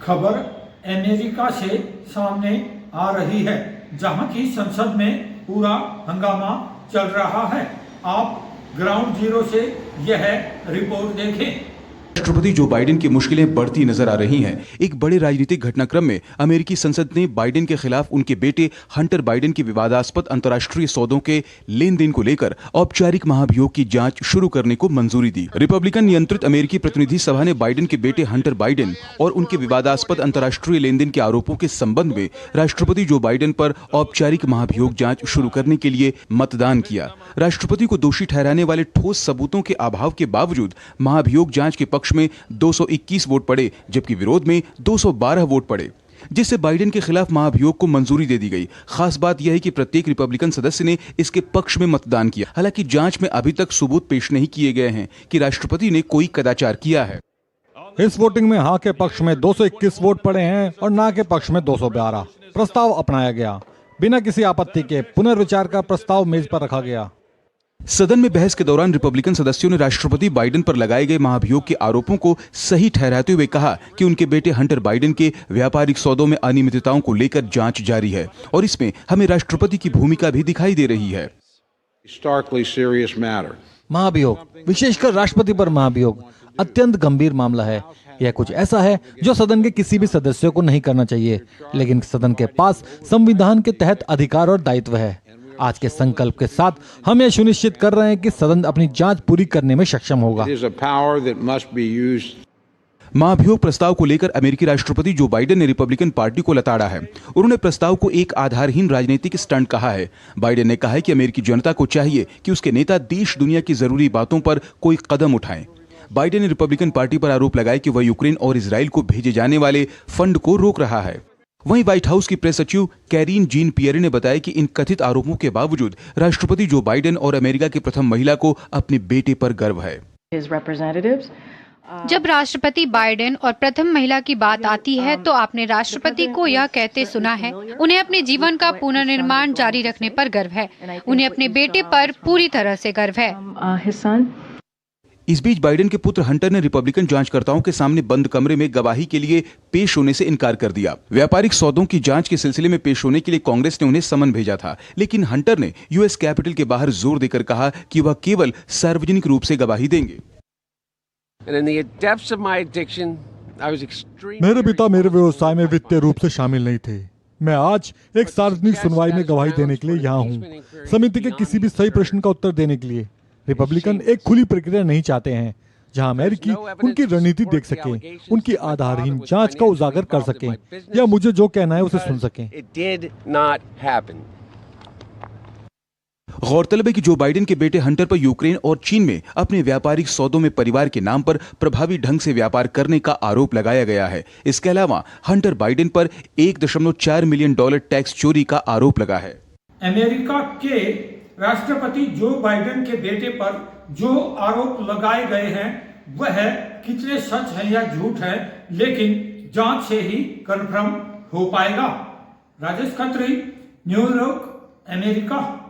खबर अमेरिका से सामने आ रही है, जहां की संसद में पूरा हंगामा चल रहा है। आप ग्राउंड जीरो से यह रिपोर्ट देखें। राष्ट्रपति जो बाइडेन की मुश्किलें बढ़ती नजर आ रही हैं। एक बड़े राजनीतिक घटनाक्रम में अमेरिकी संसद ने बाइडेन के खिलाफ उनके बेटे हंटर बाइडेन के विवादास्पद अंतर्राष्ट्रीय सौदों के लेन देन को लेकर औपचारिक महाभियोग की जांच शुरू करने को मंजूरी दी। रिपब्लिकन नियंत्रित अमेरिकी प्रतिनिधि सभा ने बाइडेन के बेटे हंटर बाइडेन और उनके विवादास्पद अंतर्राष्ट्रीय लेन देन के आरोपों के संबंध में राष्ट्रपति जो बाइडेन पर औपचारिक महाभियोग जांच शुरू करने के लिए मतदान किया। राष्ट्रपति को दोषी ठहराने वाले ठोस सबूतों के अभाव के बावजूद महाभियोग जांच के पक्ष में 221 वोट पड़े, जबकि विरोध में 212 वोट पड़े, जिससे बाइडेन के खिलाफ महाभियोग को मंजूरी दे दी गई। खास बात यह है कि प्रत्येक रिपब्लिकन सदस्य ने इसके पक्ष में मतदान किया। हालांकि जांच में अभी तक सबूत पेश नहीं किए गए हैं कि राष्ट्रपति ने कोई कदाचार किया है। इस वोटिंग में हाँ के पक्ष में 221 वोट पड़े हैं और ना के पक्ष में 212। प्रस्ताव अपनाया गया। बिना किसी आपत्ति के पुनर्विचार का प्रस्ताव मेज पर रखा गया। सदन में बहस के दौरान रिपब्लिकन सदस्यों ने राष्ट्रपति बाइडेन पर लगाए गए महाभियोग के आरोपों को सही ठहराते हुए कहा कि उनके बेटे हंटर बाइडेन के व्यापारिक सौदों में अनियमितताओं को लेकर जांच जारी है और इसमें हमें राष्ट्रपति की भूमिका भी दिखाई दे रही है। महाभियोग, विशेषकर राष्ट्रपति पर महाभियोग, अत्यंत गंभीर मामला है। यह कुछ ऐसा है जो सदन के किसी भी सदस्य को नहीं करना चाहिए, लेकिन सदन के पास संविधान के तहत अधिकार और दायित्व है। आज के संकल्प के साथ हम यह सुनिश्चित कर रहे हैं कि सदन अपनी जांच पूरी करने में सक्षम होगा। महाभियोग प्रस्ताव को लेकर अमेरिकी राष्ट्रपति जो बाइडेन ने रिपब्लिकन पार्टी को लताड़ा है। उन्होंने प्रस्ताव को एक आधारहीन राजनीतिक स्टंट कहा है। बाइडेन ने कहा है कि अमेरिकी जनता को चाहिए कि उसके नेता देश दुनिया की जरूरी बातों पर कोई कदम उठाएं। बाइडेन ने रिपब्लिकन पार्टी पर आरोप लगाया कि वह यूक्रेन और इजराइल को भेजे जाने वाले फंड को रोक रहा है। वहीं व्हाइट हाउस की प्रेस सचिव कैरीन जीन पियरे ने बताया कि इन कथित आरोपों के बावजूद राष्ट्रपति जो बाइडेन और अमेरिका की प्रथम महिला को अपने बेटे पर गर्व है। जब राष्ट्रपति बाइडेन और प्रथम महिला की बात आती है तो आपने राष्ट्रपति को यह कहते सुना है, उन्हें अपने जीवन का पुनर्निर्माण जारी रखने पर गर्व है। उन्हें अपने बेटे पर पूरी तरह से गर्व है। इस बीच बाइडेन के पुत्र हंटर ने रिपब्लिकन जांचकर्ताओं के सामने बंद कमरे में गवाही के लिए पेश होने से इनकार कर दिया। व्यापारिक सौदों की जांच के सिलसिले में पेश होने के लिए कांग्रेस ने उन्हें समन भेजा था, लेकिन हंटर ने यूएस कैपिटल के बाहर जोर देकर कहा कि वह केवल सार्वजनिक रूप से गवाही देंगे। मेरे पिता मेरे व्यवसाय में वित्तीय रूप से शामिल नहीं थे। मैं आज एक सार्वजनिक सुनवाई में गवाही देने के लिए यहाँ हूँ, समिति के किसी भी सही प्रश्न का उत्तर देने के लिए। रिपब्लिकन एक खुली प्रक्रिया नहीं चाहते हैं, जहां अमेरिकी उनकी रणनीति देख सकें, उनकी आधारहीन जांच का उजागर कर सकें या मुझे जो कहना है उसे सुन सकें। गौरतलब है कि जो बाइडेन के बेटे हंटर पर यूक्रेन और चीन में अपने व्यापारिक सौदों में परिवार के नाम पर प्रभावी ढंग से व्यापार करने का आरोप लगाया गया है। इसके अलावा हंटर बाइडेन पर $1.4 मिलियन टैक्स चोरी का आरोप लगा है। अमेरिका के राष्ट्रपति जो बाइडेन के बेटे पर जो आरोप लगाए गए हैं वह कितने सच है या झूठ है, लेकिन जांच से ही कंफर्म हो पाएगा। Rajesh Khatri, New York, America.